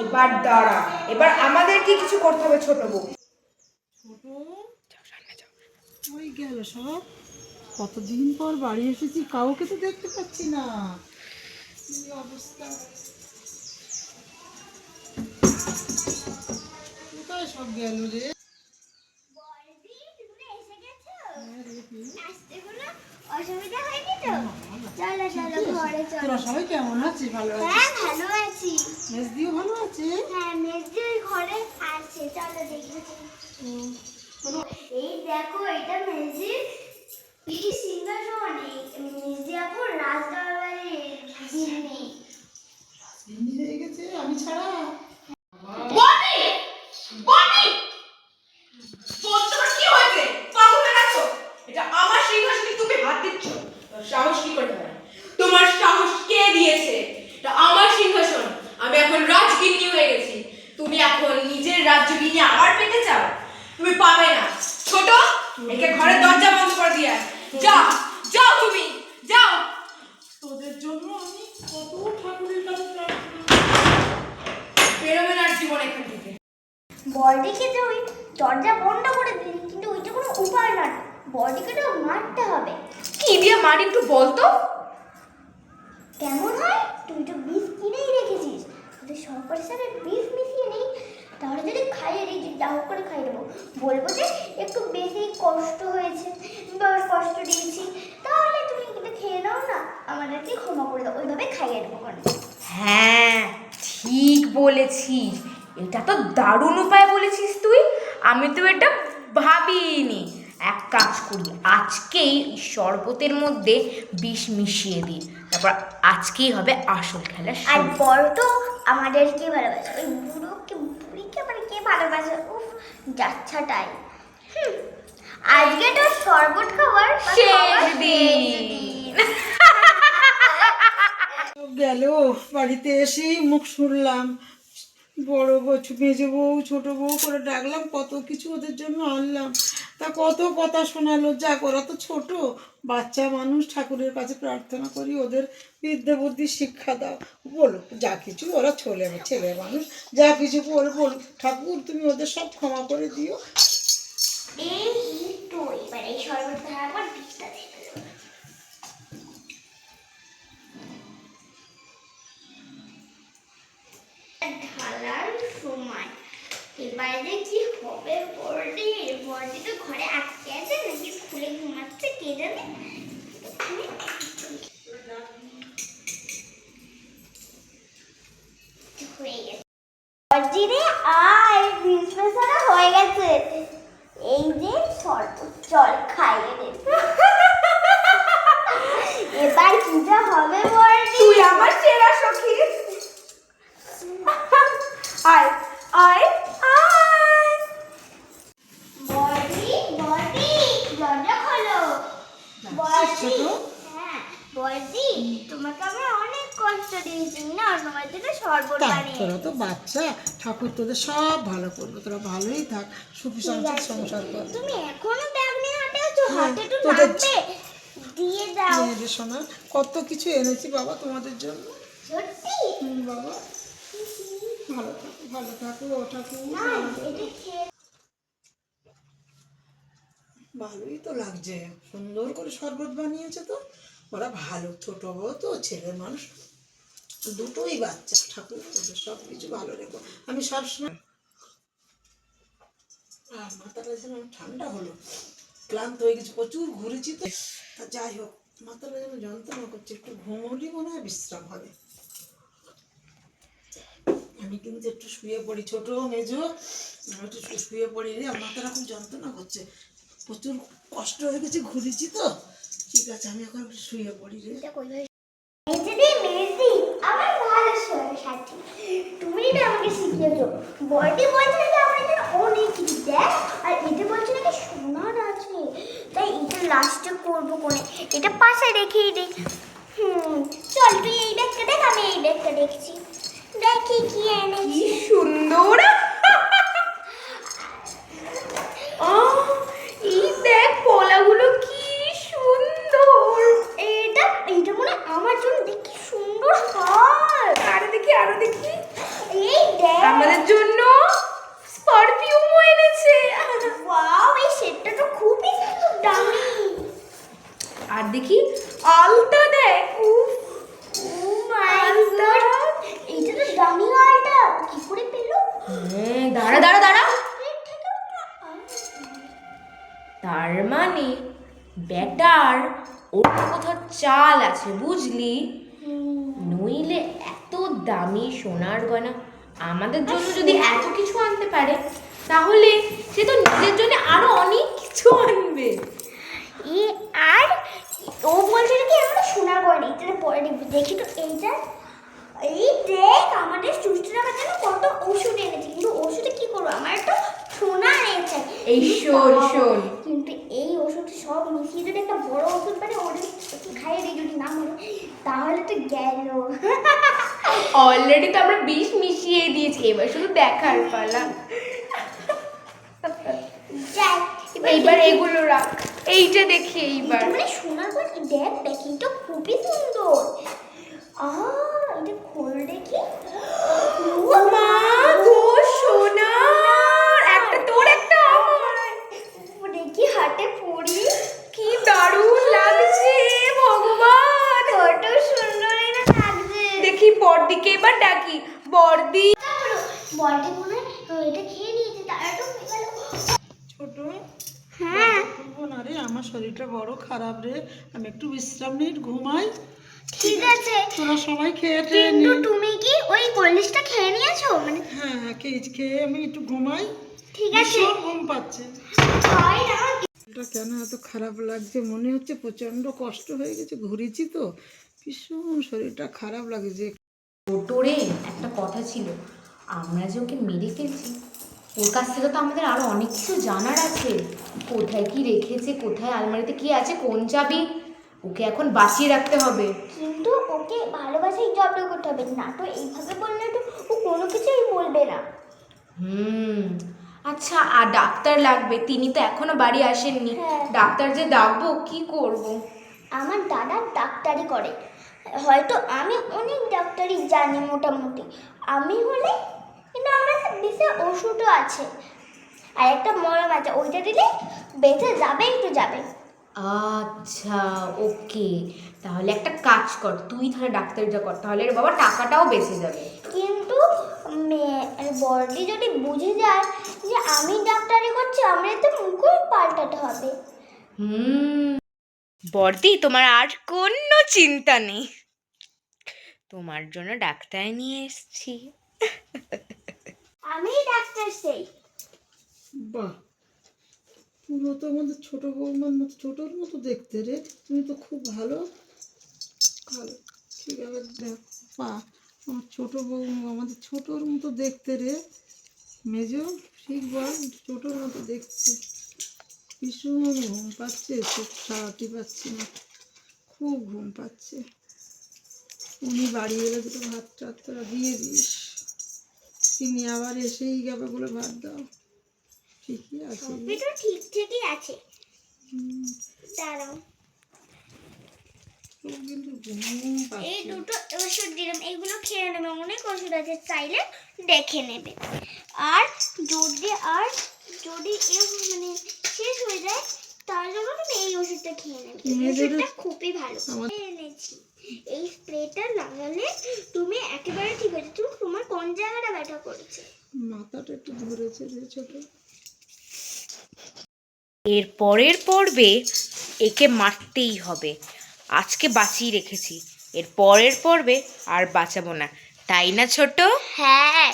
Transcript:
এবার দাঁড়া, এবার আমাদেরকে কিছু করতে হবে ছোট বউ। ছোট ওই গেল সব। কতদিন পর বাড়ি এসেছি, কাউকে তো দেখতে পাচ্ছি না। কি অবস্থা, কোথায় সব গেল রে? অসুবিধা হয়নি তো? চলো চলো ঘরে চলো। তোরা সবাই কেমন আছিস? ভালো হ্যাঁ আছিস? ভালো আছি। মেজদিও ভালো আছে? হ্যাঁ মেজদি ওই ঘরে আছে, চলো দেখি। এই দেখো এটা মেজদির সিংহাসন। মেজদি এখন রাজদরবারের গিন্নি। গিন্নি হয়ে গেছে আমি ছাড়া? বনি বনি, তোমার কি হয়েছে? পাগল হয়ে গেছো? এটা আমার সিংহাসনে তুমি হাত দিচ্ছ? সাহস কি করে হয়? তোমার সাহস কে দিয়েছে? এটা আমার সিংহাসন, আমি এখন রাজগিন্নি হয়ে গেছি। তুমি এখন নিজের রাজ্যগিন্নি আবার পেতে চাও? তুমি পাবে না। ছোট, একে ঘরের দরজা বন্ধ করে দিয়ে আয়। যাও যাও, তুমি যাও। তোদের জন্য আমি কত ঠাকুরের কাছে প্রার্থনা। বেরোবে না জীবন এখান থেকে। বড়দিকে যে ওই দরজা বন্ধ করে দিলি, কিন্তু ওইটা কোনো উপায় না। বড়দিকে তো মারতে হবে। কি দিয়ে মারি একটু বলতো? কেমন হয়? তুই তো বিষ কিনেই রেখেছিস, যদি সরকারের সাথে বিষ মিশিয়ে নেই, তাহলে যদি খাইয়ে দিই, যা হোক করে খাইয়ে দেবো। বলবো যে একটু বেশি কষ্ট হয়েছে বা কষ্ট দিয়েছি, তাহলে তুমি কিন্তু খেয়ে নাও না, আমাদেরকে ক্ষমা করে দাও, ওইভাবে খাইয়ে দেবো। হ্যাঁ ঠিক বলেছিস, এটা তো দারুণ উপায় বলেছিস তুই। আমি তো এটা ভাবিনি। এক কাজ করি, আজকেই শরবতের মধ্যে বিষ মিশিয়ে দিই, তারপর আজকেই হবে আসল খেলা আর শুরু। বড় তো আমাদেরকে ভালোবাসে, ওই বুড়োকে বুড়িকে মানে কে ভালোবাসে? উফ যাচ্ছাটাই। আজকে তো শরবত খাবার শেষ দিন। গেল বাড়িতে এসেই মুখ শুনলাম, বড় বউ মেজো বউ ছোট বউ করে ডাকলাম, কত কিছু ওদের জন্য আনলাম, তা কত কথা শোনালো। যা ওরা তো ছোট বাচ্চা মানুষ, ঠাকুরের কাছে প্রার্থনা করি ওদের বিদ্যে বুদ্ধি শিক্ষা দাও। বলুক যা কিছু, ওরা ছেলে মানুষ, যা কিছু বলুক, ঠাকুর তুমি ওদের সব ক্ষমা করে দিও। এই তো এবার এই শরবত খাওয়ার পর বিষটা দেবে। ঢালার সময় এবারে কি হবে? বড়দি তো ঘরে আটকে আছে, নাকি খুলে ঘুমাচ্ছে কে জানে। হয়ে গেছে বড়দি রে, আয় বিষ মেশানো হয়ে গেছে। এই যে শরবত, জল খাইয়ে দে। এবার কি যা হবে বড়দি। তুই আমার সেরা সখী। আয় আয় আয়। বড়দি বড়দি দরজা খোলো। বড়দি, হ্যাঁ বড়দি, তোমাকে আমরা অনেক কষ্ট দিয়েছি না, তোমার জন্য শরবত বানিয়ে। তোরা তো বাচ্চা, ঠাকুর তোদের সব ভালো করবে, তোরা ভালোই থাক, সুখী সংসার কর। তুমি এখনো ব্যাগ নিয়ে হাঁটে আছো, হাতে তো তোদের লাগবে, দিয়ে দাও। মেয়েদের শোনা কত কিছু এনেছি বাবা তোমাদের জন্য। সত্যি বাবা ভালো থাকো ও ঠাকুর। না এটা খেয়ে ভালোই তো লাগছে, সুন্দর করে শরবত বানিয়েছে তো। ওরা ভালো, ছোট বউ তো, ছেলে মানুষ, দুটোই বাচ্চা, ঠাকুর ওদের সব কিছু ভালো রেখো। আমি সবসময় মাথাটা যেন ঠান্ডা হলো, ক্লান্ত হয়ে গেছে, প্রচুর ঘুরেছি তো। তা যাই হোক, মাথাটা যেন যন্ত্রণা করছে, একটু ঘুমোলি মনে হয় বিশ্রাম হবে। আমি কিন্তু একটু শুয়ে পড়ি, ছোট মেজো আমি একটু শুয়ে পড়ি রে, মাথাটা খুব যন্ত্রণা করছে, প্রচুর কষ্ট হয়ে গেছে, ঘুরেছি তো। ঠিক আছে আমি এখন একটু শুয়ে পড়ি রে। মেজদি আমার ভালো সাথী, তুমি না আমাকে শিখিয়েছো। বড়দি বলছে নাকি আমার এখানে অনেক কিছু দেখ, আর এটা বলছে নাকি সোনার আছে, তাই এটা লাস্টে করবো কোনে, এটা পাশে রেখেই দিই। চল তুই এই ব্যাগটা দেখ, আমি এই ব্যাগটা দেখছি, দেখি কি এনেছি। কি সুন্দর। এই দেখ পলাগুলো কি সুন্দর। এটা এটা মনে হয় আমার জন্য, দেখি সুন্দর হার। আরো দেখি আরো দেখি। এই দেখ ব্যাটার ওর কোথাও চাল আছে বুঝলি, নইলে এত দামি সোনার গয়না আমাদের জন্য যদি এত কিছু আনতে পারে তাহলে সে তো নিজের জন্য আরো অনেক কিছু আনবে। আর ও বলছে কি আমরা সোনার গয়না, এটা পরে দেখি তো। এইটা এই দেখ আমাদের সুস্থরা বাচ্চারা কত ওষুধ এনেছে, কিন্তু ওষুধে কি করবো, আমার একটা সোনা এনেছে। এই শোন কিন্তু এই ওষুধ সব মিশিয়ে যদি একটা বড় ওষুধ পারে ওটা খাইয়ে দিই, যদি না মরে তাহলে তো গেল। অলরেডি তো আমরা বিষ মিশিয়ে দিয়েছি, এবার শুধু দেখার পালা। যাই এইবার এগুলো রাখ, এইটা দেখি এইবার। মানে সোনার গয়না দেখ দেখ, এটা খুবই সুন্দর। এটা খোল দেখি। মা গো সোনার, একটা তোর একটা আমার। দেখি হাতে পরি, কি দারুণ লাগছে ভগবান, কত সুন্দর এটা লাগছে। দেখি বড়দিকে এবার ডাকি, বড়দি। বলটি মনে হয় এটা খেয়ে নিয়েছে, তারা তো হয়ে গেল। ছোট হ্যাঁ করবো না রে, আমার শরীরটা বড় খারাপ রে, আমি একটু বিশ্রাম নিই, ঘুমাই। ঠিক আছে, তোরা সবাই খেয়ে টেয়ে কিন্তু নে। তুমি কি ওই কোল্ড্রিঙ্কসটা খেয়ে নিয়েছো? মানে হ্যাঁ হ্যাঁ খেয়েছি, খেয়ে আমি একটু ঘুমাই। ঠিক আছে, ভীষণ ঘুম পাচ্ছে। হয় না। এটা কেন এত খারাপ লাগছে, মনে হচ্ছে প্রচন্ড কষ্ট হয়ে গেছে, ঘুরেছি তো ভীষণ শরীরটা খারাপ লাগছে। ছোটরে একটা কথা ছিল, আমরা যে ওকে মেরে ফেলছি ওর কাছ থেকে তো আমাদের আরো অনেক কিছু জানার আছে, কোথায় কি রেখেছে, কোথায় আলমারিতে কি আছে, কোন চাবি, ওকে এখন বাঁচিয়ে রাখতে হবে। কিন্তু ওকে ভালোবাসাই জব্দ করতে হবে, না তো এইভাবে বললে তো ও কোনো কিছুই বলবে না। আচ্ছা, আর ডাক্তার লাগবে, তিনি তো এখনো বাড়ি আসেননি। হ্যাঁ। ডাক্তার যে ডাকবো, কি করব? আমার দাদা ডাক্তারি করে, হয়তো আমি অনেক ডাক্তারি জানি মোটামুটি, আমি হলে, কিন্তু আমার কাছে বিশেষ ওষুধও আছে আর একটা মলম আছে, ওইটা দিলে বেঁচে যাবে, একটু যাবে। আচ্ছা ওকে, তাহলে একটা কাজ কর, তুই তাহলে ডাক্তারিটা কর, তাহলে রে বাবা টাকাটাও বেঁচে যাবে। কিন্তু বড়দি যদি বুঝে যায় যে আমি ডাক্তারি করছি, আমরা তো মুখই পাল্টাতে হবে। বর্দি, তোমার আর কোনো চিন্তা নেই, তোমার জন্য ডাক্তার নিয়ে এসেছি। আমি ডাক্তার সেই। বাহ, পুরো তো আমাদের ছোট বৌমার মতো, ছোটোর মতো দেখতে রে, তুমি তো খুব ভালো। ভালো ঠিক আছে, দেখ পা আমার ছোট বৌমা আমাদের ছোটোর মতো দেখতে রে, মেজো ঠিক বল, ছোটোর মতো দেখতে। ভীষণ ঘুম পাচ্ছে, চোখ সারাতে পারছি না, খুব ঘুম পাচ্ছে। উনি বাড়ি এলে দুটো ভাত টাত তোরা দিয়ে দিস, তিনি আবার এসেই যাবে বলে ভাত দাও। ঠিকই আছে। সবই তো ঠিক ঠিকই আছে, দাঁড়াও। কিন্তু ঘুম এই পাচ্ছে। দুটো ওষুধ দিলাম, এইগুলো খেয়ে নেবে, অনেক ওষুধ আছে, চাইলে দেখে নেবে। আর যদি মানে শেষ হয়ে যায় তার জন্য তুমি এই ওষুধটা খেয়ে নেবে, এই ওষুধটা খুবই ভালো। এনেছি, এই স্প্রেটা লাগালে তুমি একেবারে ঠিক হয়ে যাবে। তোমার কোন জায়গাটা ব্যথা করেছে? মাথাটা একটু ধরেছে রে ছোট। এর পরের পর্বে একে মারতেই হবে, আজকে বাঁচিয়ে রেখেছি, এর পরের পর্বে আর বাঁচাবো না, তাই না ছোট? হ্যাঁ।